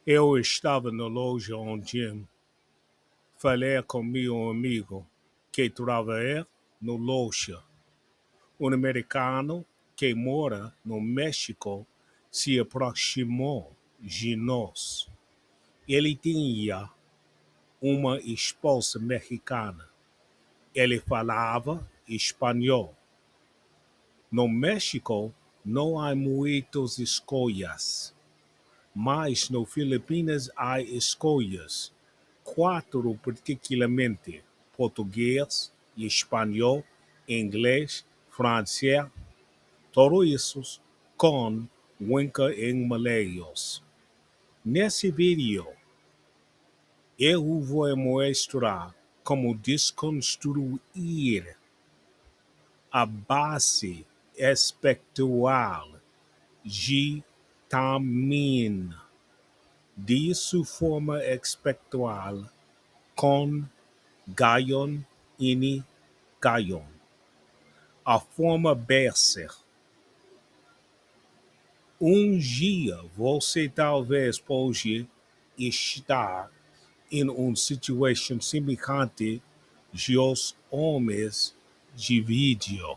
Eu estava na loja ontem, falei com meu amigo que trabalha na loja. Um americano que mora no México se aproximou de nós. Ele tinha uma esposa mexicana. Ele falava espanhol. No México não há muitas escolhas, mas no Filipinas há escolhas. Quatro particularmente: português, espanhol, inglês, francês, todos isso com Winca em Malayos. Nesse vídeo, eu vou mostrar como desconstruir a base espectral de Tamin de sua forma espectral com Gayon ini Gayon. A forma Berser. Um dia você talvez pode estar em uma situação semelhante de os homens de vídeo.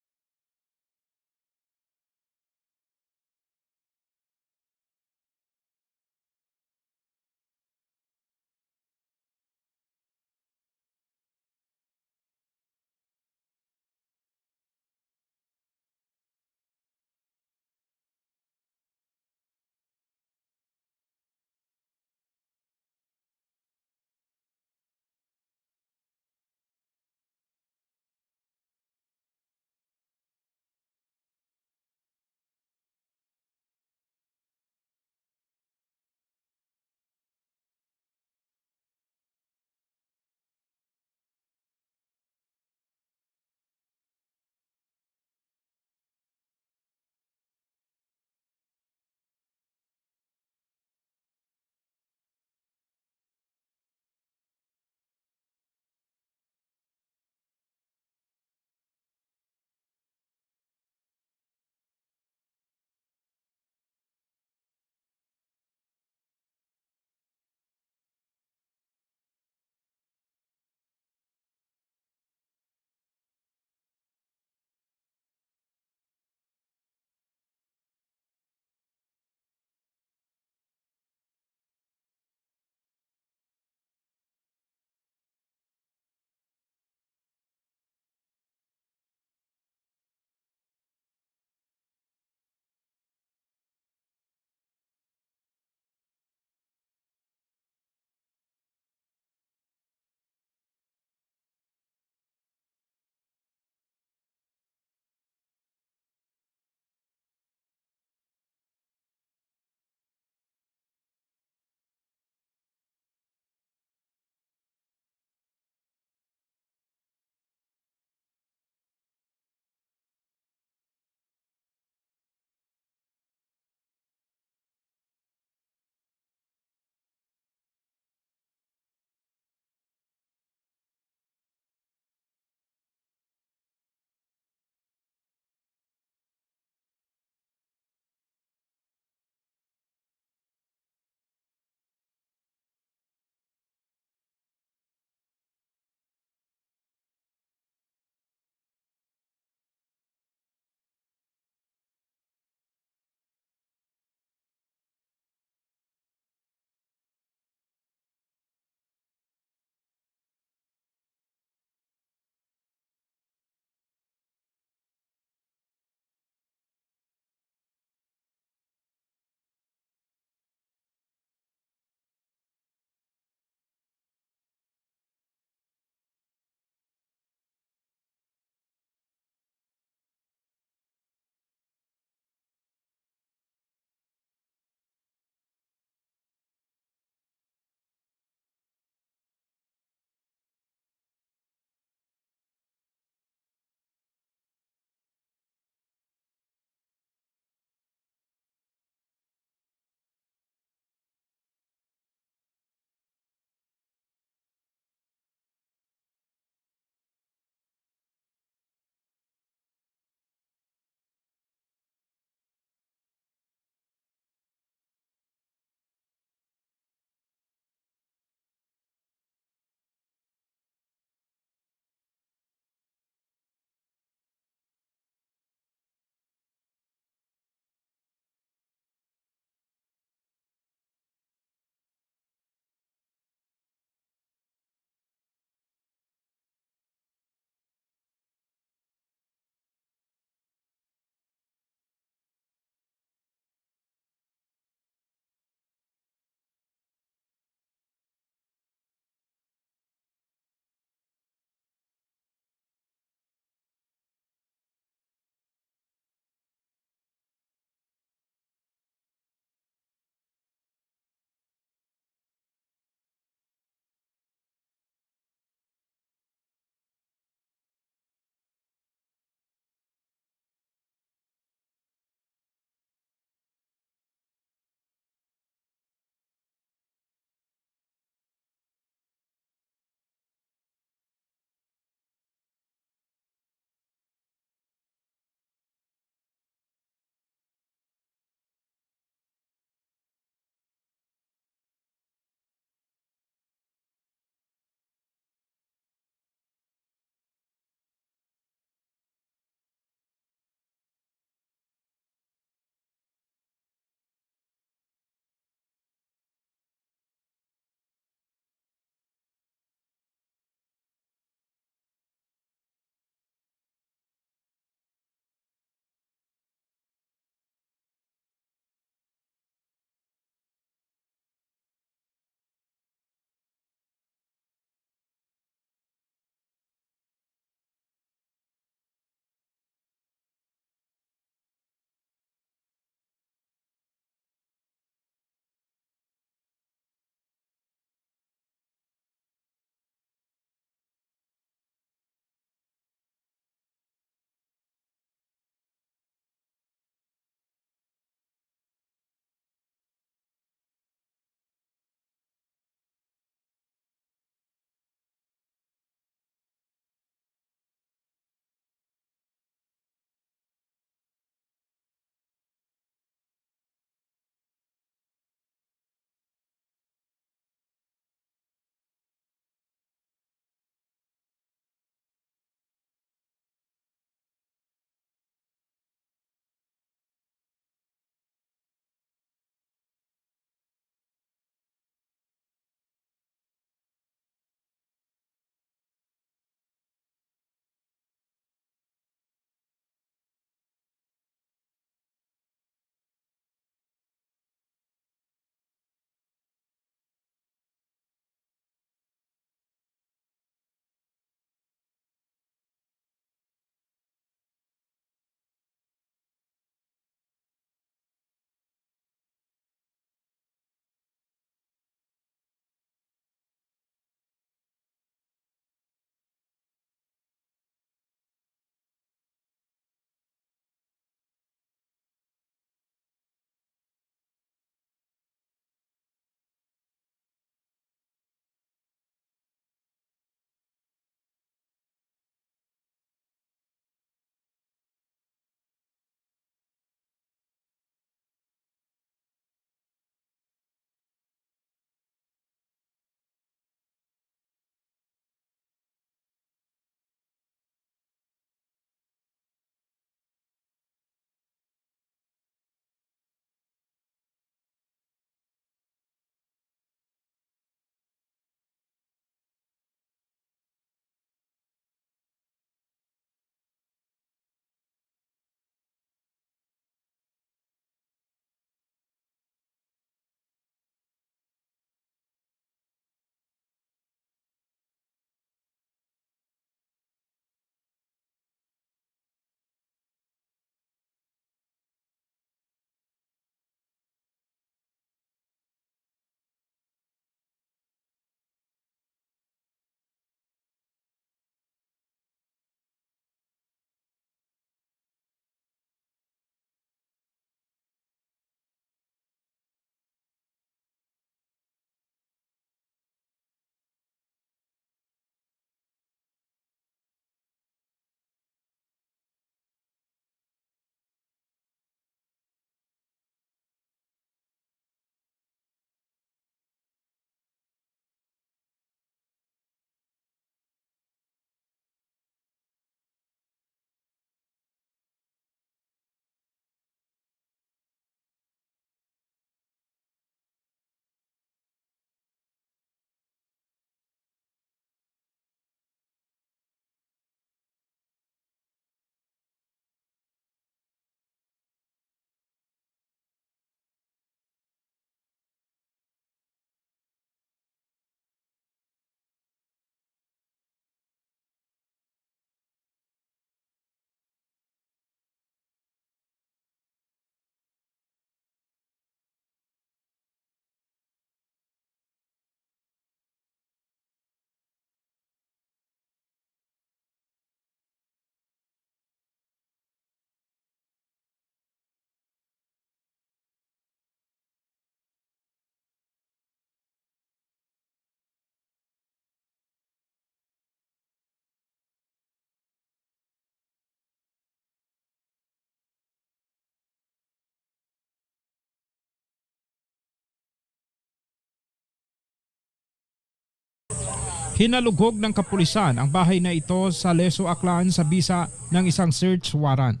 Hinalughog ng kapulisan ang bahay na ito sa Leso Aklan sa bisa ng isang search warrant.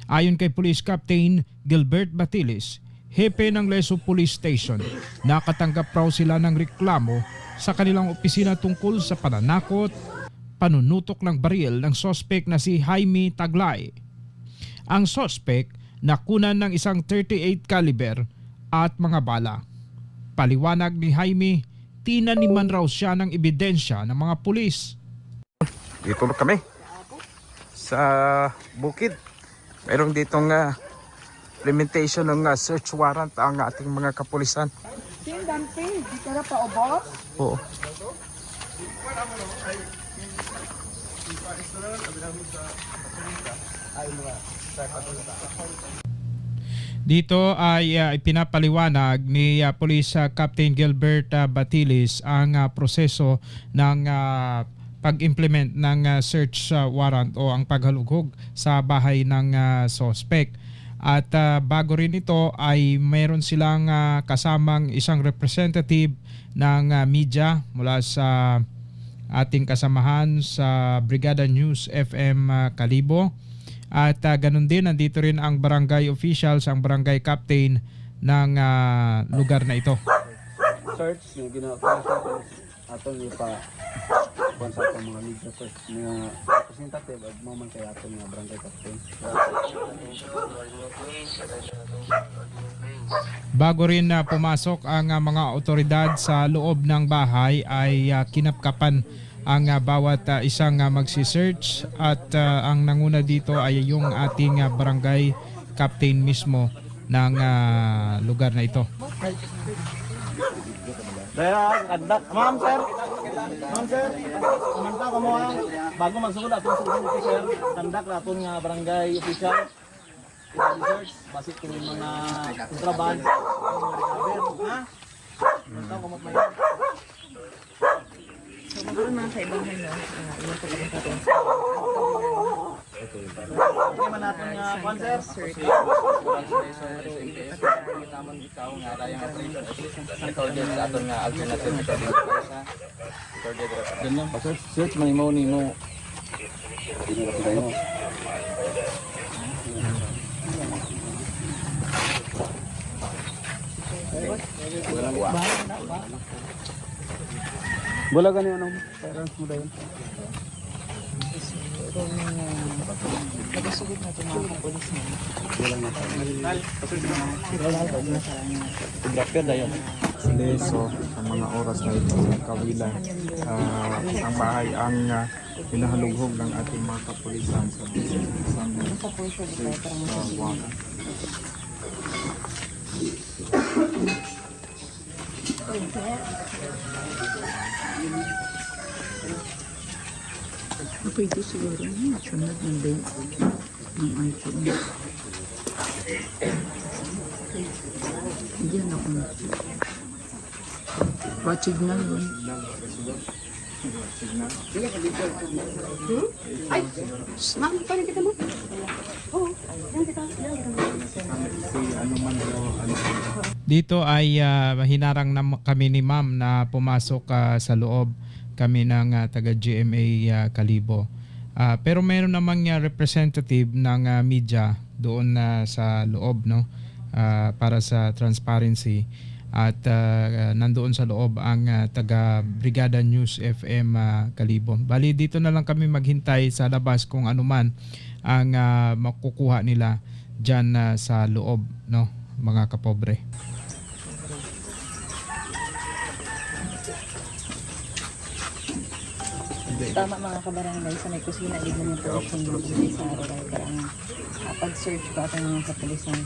Ayon kay Police Captain Gilbert Batilis, hepe ng Leso Police Station, nakatanggap raw sila ng reklamo sa kanilang opisina tungkol sa pananakot, panunutok ng baril ng sospek na si Jaime Taglay. Ang sospek nakunan ng isang 38 caliber at mga bala. Paliwanag ni Jaime, tinaniman raw siya ng ebidensya ng mga pulis. Dito na kami sa bukid. Mayroong ditong implementation ng search warrant ang ating mga kapulisan. Dante, di ka na pa ubos? Oo. Dito ay ipinapaliwanag ni Police Captain Gilbert Batilis ang proseso ng pag-implement ng search warrant o ang paghalughog sa bahay ng suspect. At bago rin ito ay mayroon silang kasamang isang representative ng media mula sa ating kasamahan sa Brigada News FM Kalibo. At ganun din, nandito rin ang barangay officials, ang barangay captain ng lugar na ito. Search yung ginawa ko atong ipa kung sa atong mga media search mga representative at moment kay atong mga barangay captain. Bago rin pumasok ang mga otoridad sa loob ng bahay ay kinapkapan ang bawat isang magsi-search at ang nanguna dito ay yung ating barangay captain mismo ng lugar na ito. Ma'am sir, kumanta ka mo bago magsugod atong security sir, kandak na atong barangay official. Search, basit kung mga kontraband, ha? Kumanta ka mo pa yan. So, magkaroon mga sa ibang ano, yung pagkakas natin sa Okay man natin nga concert. search. Search man mo ni mo. Bulagan niyo anong parents mo dayon. Nagasugod na ito mga kapulis na. Grabe dayon. Leso sa mga oras na ito sa kawilan. Ang bahay ang pinahalughog ng ating mga kapulisan sa isang search warrant. Pwede siguro sunod ng din ng iPhone. Diyan ako. Pa-signal yun. Ay! Ma'am, paano kita mo? Oo. Yan kita. Dito ay hinarang na kami ni ma'am na pumasok sa loob kami ng taga GMA Kalibo. Pero mayroon namang representative ng media doon sa loob, no? Para sa transparency. At nandoon sa loob ang taga Brigada News FM Kalibo. Bali dito na lang kami maghintay sa labas kung ano man ang makukuha nila dyan sa loob, no, mga kapobre. Tama mga kabarangay sa may kusina, di mo yung production ng sa araw. Kaya ang pag-search ko at ang mga kapulisan.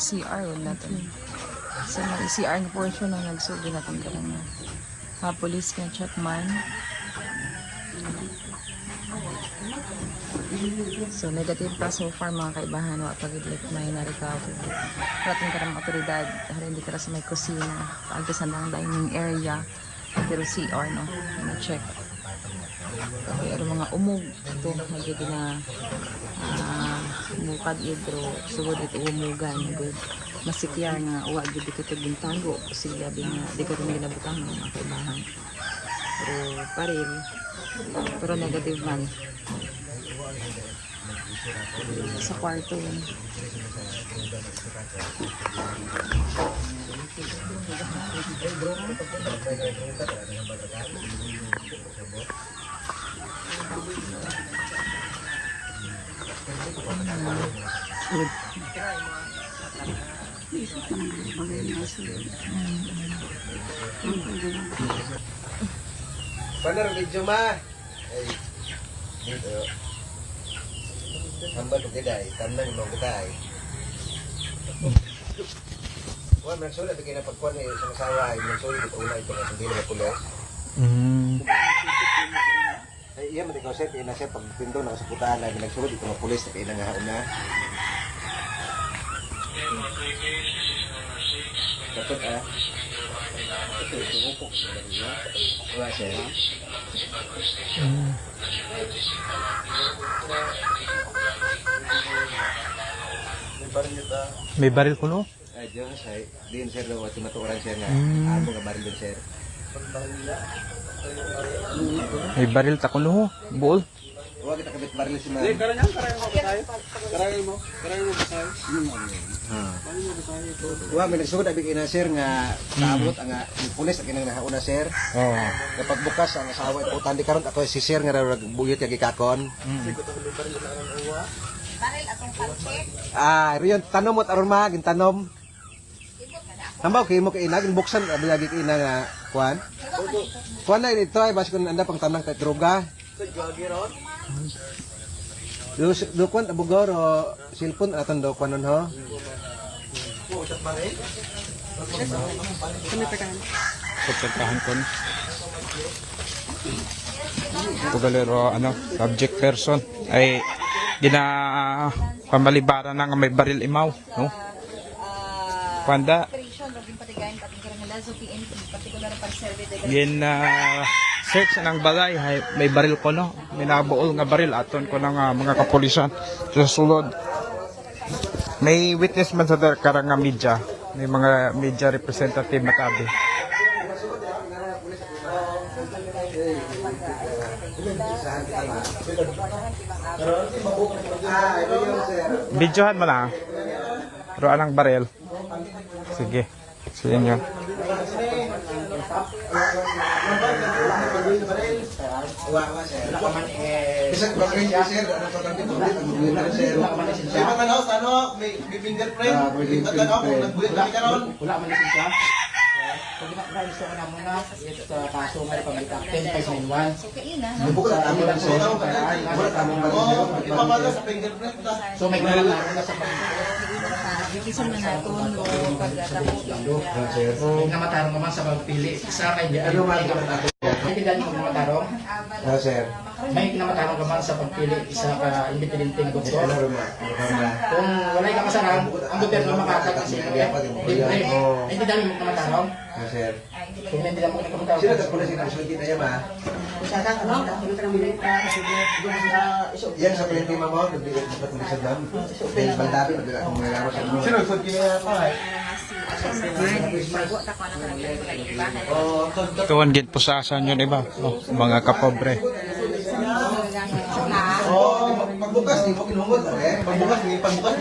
CR wala to. So may CR nga portion ang nagsugi natin ka lang na police can check man. So negative pa so far mga kaibahan wa pagid like may na-recover. Parating ka ng otoridad, hindi ka sa may kusina, pagka sa dining area, pero CR no, na-check. Pero mga umog ito, magiging na mukad idro, sugod ito umugan, good. Masikyar nga, uwa, gudi kita gintago, siya nga, di ko rin ginabutang ng mga kaibahan. Pero paril, pero negative man. Sa kwarto yun. Bener video mah. Gitu. Tambah ke kedai, tambah mau kedai. Wah, maksudnya bikin apa kuan nih sama saya, maksudnya itu ulai itu sendiri ya pulau. Iya, mesti kau set ini saya pintu nak seputar lagi nak suruh di tengah polis tapi ini nggak una. Dapat ah. Itu rupuk sebenarnya. Wah, saya. May baril ko no? Aja saya din sir daw waktu matu orang saya nga. Amo nga baril din sir. May baril ta ko no, buol. Wah kita kabit baril si man. Karanya mo tayo. Karanya mo tayo. Wah may nagsugod abi ina sir nga kaabot nga pulis ang kinang nahauna sir. Oh. Kapag bukas ang asawa ko tandi karon ako si sir nga buyot yung gikakon. Riyon tanom mo aron ma gintanom. Tambaw kay mo kay inagin buksan abi lagi kay ina nga kuan. Kuan na ito ay bas kun anda pang tanang kay droga. Do kuan abogoro cellphone aton do kuanon ho. Pagkakahan ko. Ito galero ano, subject person ay gina pamalibaran na nga may baril imaw, no? Panda yin search ng balay may baril ko no, may nabuol nga baril aton ko ng mga kapulisan sa sulod. May witness man sa karang nga media, may mga media representative matabi. Videohan mo na. Pero anong baril? Sige. Sa inyo. Isang baril sir ano to kan sir. May mga ano may fingerprint. At ako nagbulit na karon. Wala man siya. Pag na-register ko na muna sa kaso nga pag-captain 591. So kaina, Buka na kami lang sir. Wala tamang baril. Ipamala sa fingerprint ta. So may gano'n na sa Ikisun na naton o pagdadako. May namatarong naman sa pagpili. Isa kay Ano man nato? may tindahan mo namatarong. Sir. May namatarong naman sa pagpili. Isa ka independenteng doktor. Ano man? Kung wala kang kasalanan, ang gobyerno makakatag sa libre. Hindi dami mo namatarong. Sir. Kung hindi dami mo namatarong. Sino ta pulis ina sulti tayo ma? Yan sa pintima mo, nagbigat sa patulisan lang. Dahil baldabi, nagbigat akong magagaro sa inyo. Sino sulti na yan pa eh? Tuwan git po sa asan yun iba. Oh, mga kapobre. Pagbukas, di mo kinungod. Pagbukas,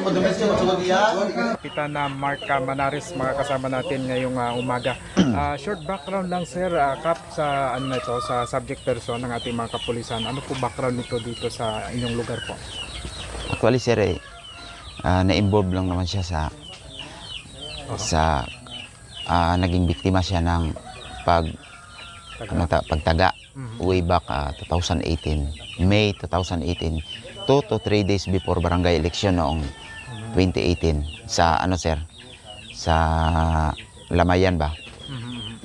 mo dumis siya, masulog iya. Kapitan na Mark Manares, mga kasama natin ngayong umaga. Short background lang sir, Kap, sa ano na ito, sa subject person ng ating mga kapulisan. Ano po background nito dito sa inyong lugar po? Actually sir, na-involve lang naman siya sa naging biktima siya ng pagtaga way back 2018, May 2018, 2 to 3 days before barangay election noong 2018 sa ano sir, sa Lamayan ba?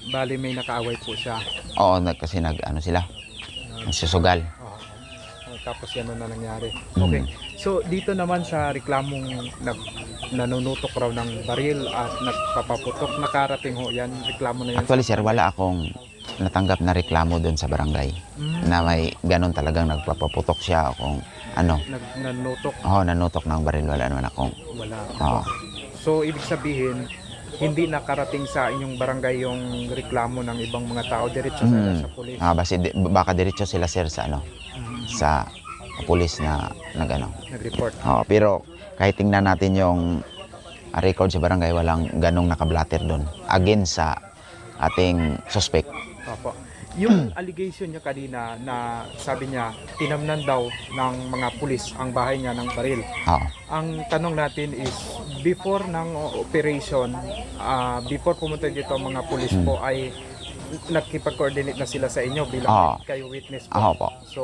Bali may nakaaway po siya. Oo, kasi ano sila, nagsusugal. Tapos yan na nangyari. Mm. Okay. So dito naman sa reklamong nanunutok raw ng baril at nagpapaputok, nakarating ho yan, reklamo na yan. Actually sir, wala akong natanggap na reklamo doon sa barangay na may ganun talagang nagpapaputok siya o kung ano. Nanutok, Nanutok ng baril, wala naman akong. wala. Oo. So ibig sabihin, hindi nakarating sa inyong barangay yung reklamo ng ibang mga tao, diretso sa pulis. Baka diretso sila sir sa ano, sa pulis na nagano. Nag-report. Pero kahit tingnan natin yung record sa barangay, walang ganong nakablatter doon against sa ating suspect. Opo. Yung allegation niya kanina na sabi niya tinamnan daw ng mga pulis ang bahay niya ng baril. Oo. Ang tanong natin is before ng operation, before pumunta dito ang mga pulis po ay nakipag-coordinate na sila sa inyo bilang kayo witness po. Oo po. So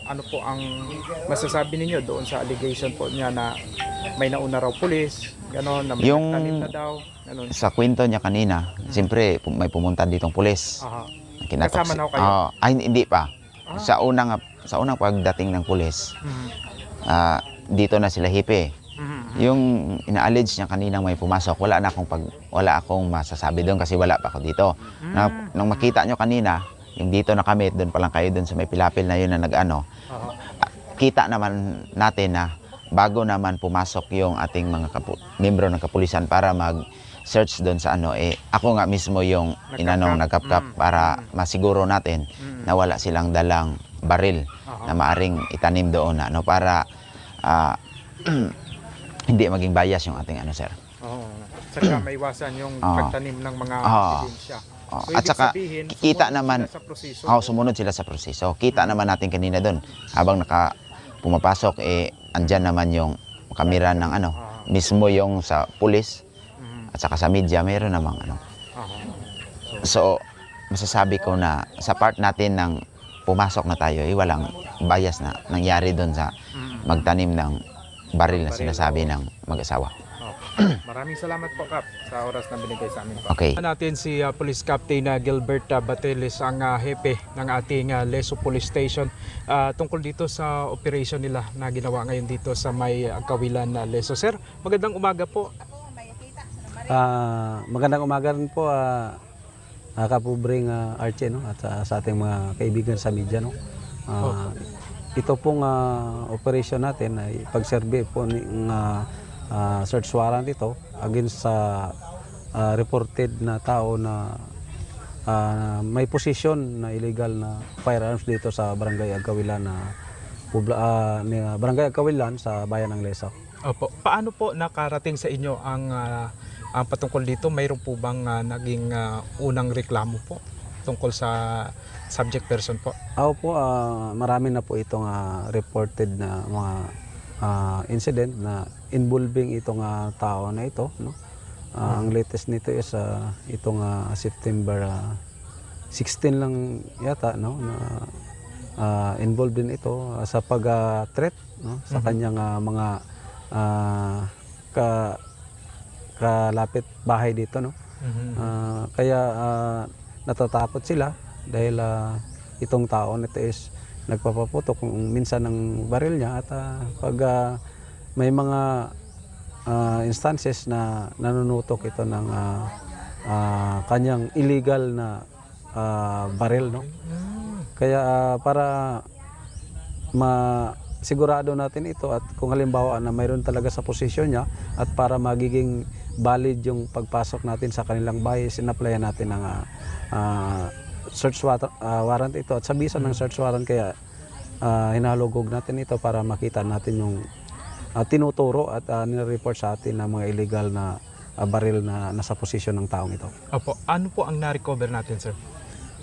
ano po ang masasabi ninyo doon sa allegation po niya na may nauna raw pulis, gano'n, na may Yung- nagtanim na daw, gano'n. Sa kwento niya kanina, siyempre may pumunta ditong pulis. Aha. Kinatok Kasama na ho kayo? Ay, hindi pa. Sa unang pagdating ng pulis, dito na sila hipe. Yung ina-allege niya kanina may pumasok, wala akong masasabi doon kasi wala pa ako dito. Nung makita nyo kanina, yung dito na kami, doon pa lang kayo doon sa may pilapil na yun na nag-ano. Kita naman natin na bago naman pumasok yung ating mga membro ng kapulisan para mag-search doon sa ano, ako nga mismo yung nagkapkap para masiguro natin na wala silang dalang baril na maaring itanim doon na, no, para hindi maging bias yung ating ano, sir. Saka may iwasan yung pagtanim ng mga ebidensya. So, At ibig saka sabihin, kita sumunod naman, sila sa proseso. sumunod sila sa proseso. Kita naman natin kanina doon, habang pumapasok, andyan naman yung kamera ng ano, mismo yung sa pulis at saka sa media, mayroon namang ano. So, masasabi ko na sa part natin ng pumasok na tayo, walang bias na nangyari doon sa magtanim ng baril na sinasabi ng mag-asawa. Maraming salamat po, Kap, sa oras na binigay sa amin po. Okay. Natin si Police Captain Gilbert Batelis, ang hepe ng ating Leso Police Station, tungkol dito sa operation nila na ginawa ngayon dito sa may Kawilan na Leso. Sir, magandang umaga po. Magandang umaga rin po, Kapubring Archie, no? At sa ating mga kaibigan sa media. No? Ito pong operation natin ay pag-survey po ng search warrant ito against sa reported na tao na may possession na illegal na firearms dito sa Barangay Agkawilan Barangay Agkawilan sa bayan ng Leso. Opo. Paano po nakarating sa inyo ang patungkol dito? Mayroon po bang naging unang reklamo po tungkol sa subject person po? Ako po, marami na po itong reported na mga incident na involving itong tao na ito. No? Ang latest nito is itong September 16 lang yata, no? Na involved din ito sa pag-threat, no? Sa kanyang mga kalapit bahay dito. No? Kaya natatakot sila dahil itong tao nito is nagpapaputok kung minsan ng baril niya at pag may mga instances na nanunutok ito ng kanyang illegal na baril, no? Kaya para masigurado natin ito at kung halimbawa na mayroon talaga sa posisyon niya at para magiging valid yung pagpasok natin sa kanilang bahay, sinaplayan natin ng search warrant ito at sa bisa ng search warrant, kaya hinalugog natin ito para makita natin yung tinuturo at nire-report sa atin ng mga illegal na baril na nasa posisyon ng taong ito. Opo. Ano po ang na-recover natin, sir?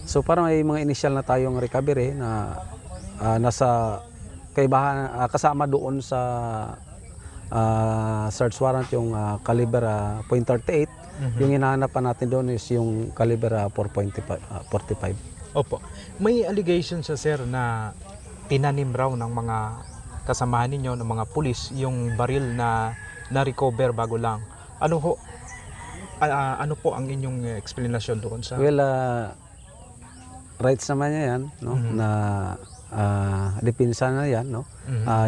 So parang may mga initial na tayong recovery na nasa kaibahan, kasama doon sa search warrant yung caliber .38. Yung hinahanap pa natin doon is yung caliber .45. Opo. May allegation siya, sir, na tinanim raw ng mga kasamahan ninyo, ng mga pulis, yung baril na na-recover bago lang. Ano ho ano po ang inyong explanation doon sa... Well, rights naman niya yan, no? Na depensa na yan, no?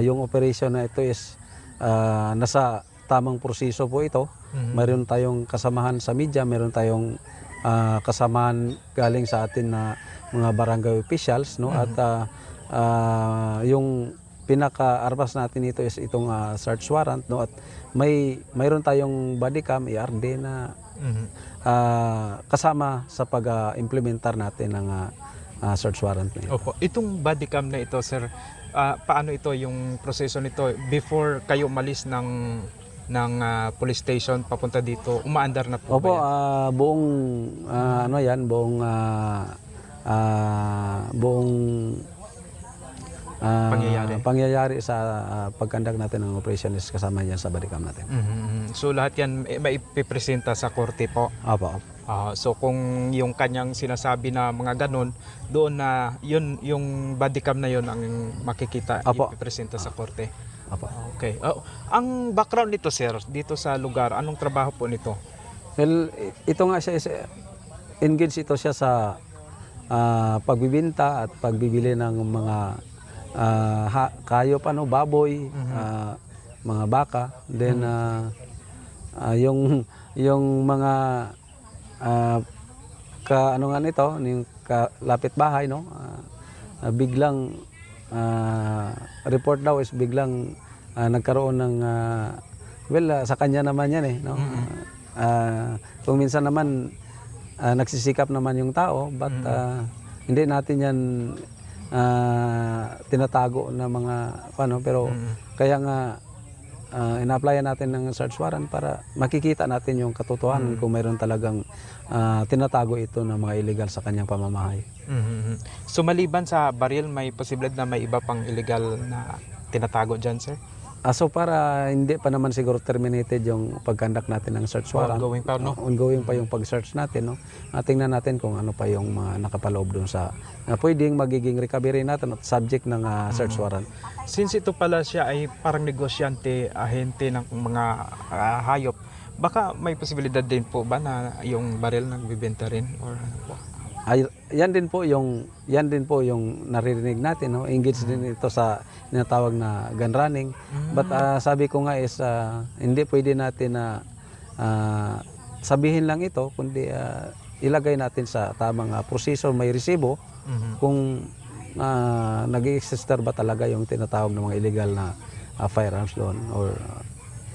Yung operation na ito is nasa tamang proseso po ito. Mayroon tayong kasamahan sa media, mayroon tayong kasamahan galing sa atin na mga barangay officials, no? At yung pinaka-armas natin ito is itong search warrant, no? At mayroon tayong body cam, ERD na kasama sa pag-implementar natin ng search warrant na ito. Opo. Itong body cam na ito, sir, paano ito yung proseso nito before kayo umalis ng police station papunta dito, umaandar na po Opo, ba yan? buong ano yan, buong pangyayari sa pagkandak natin ng operation is kasama yan sa body cam natin. So lahat yan maipipresenta sa korte po. Opo. So kung yung kanyang sinasabi na mga ganun, doon na yun, yung body cam na yun ang makikita, Apo. ipipresenta sa korte. Opo. Okay. Ang background nito, sir, dito sa lugar, anong trabaho po nito? Well, ito nga siya, engaged ito siya sa pagbibinta at pagbibili ng mga kayop, baboy, mga baka. Then yung mga ano nga nito, yung kalapit bahay, no? Biglang report daw is biglang nagkaroon ng sa kanya naman yan no? Kung minsan naman nagsisikap naman yung tao, but hindi natin yan tinatago na mga pero kaya nga ina-applyan natin ng search warrant para makikita natin yung katotohanan kung mayroon talagang tinatago ito na mga illegal sa kanyang pamamahay. So maliban sa baril, may posibilidad na may iba pang illegal na tinatago dyan, sir? So para hindi pa naman siguro terminated yung pagkandak natin ng search warrant. Ongoing pa, no? Ongoing pa yung pag-search natin, no? Tingnan natin kung ano pa yung mga nakapaloob doon sa pwedeng magiging recovery natin at subject ng search warrant. Since ito pala siya ay parang negosyante, ahente ng mga hayop, baka may posibilidad din po ba na yung baril nagbibenta rin or ano po? Yan din po yung naririnig natin, no? Engaged din ito sa tinatawag na gun running. But sabi ko nga is hindi pwede natin na sabihin lang ito, kundi ilagay natin sa tamang proseso, may resibo kung nag-exist ba talaga yung tinatawag ng mga illegal na firearms doon or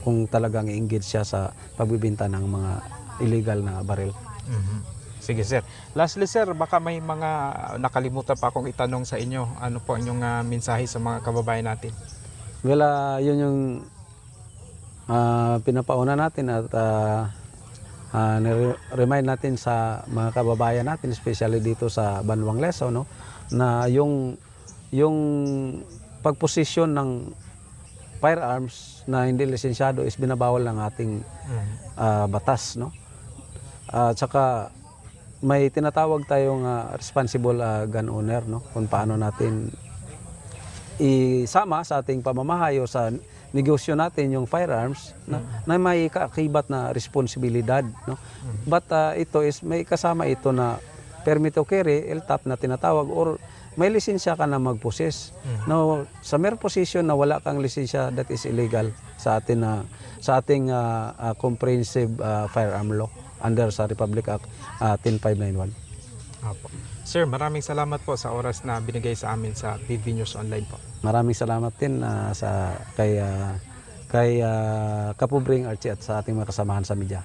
kung talagang engaged siya sa pagbibenta ng mga illegal na baril. Sige, sir. Lastly, sir, baka may mga nakalimutan pa akong itanong sa inyo. Ano po inyong mensahe sa mga kababayan natin? Well, yun yung pinapauna natin at remind natin sa mga kababayan natin, especially dito sa Banwang Leso, no, na yung pagposisyon ng firearms na hindi lisensyado is binabawal ng ating batas, no. At saka may tinatawag tayong responsible gun owner, no, kung paano natin isama sa ating pamamahay o sa negosyo natin yung firearms na may kaakibat na responsibilidad, no. But ito is may kasama ito na permit to carry, LTAP na tinatawag, or may lisensya ka na mag-possess. No, sa mere possession na wala kang lisensya, that is illegal sa atin sa ating comprehensive firearm law under sa Republic Act 10591. Apo. Sir, maraming salamat po sa oras na binigay sa amin sa PV News Online po. Maraming salamat din kay Kapubring Archie at sa ating mga kasamahan sa media.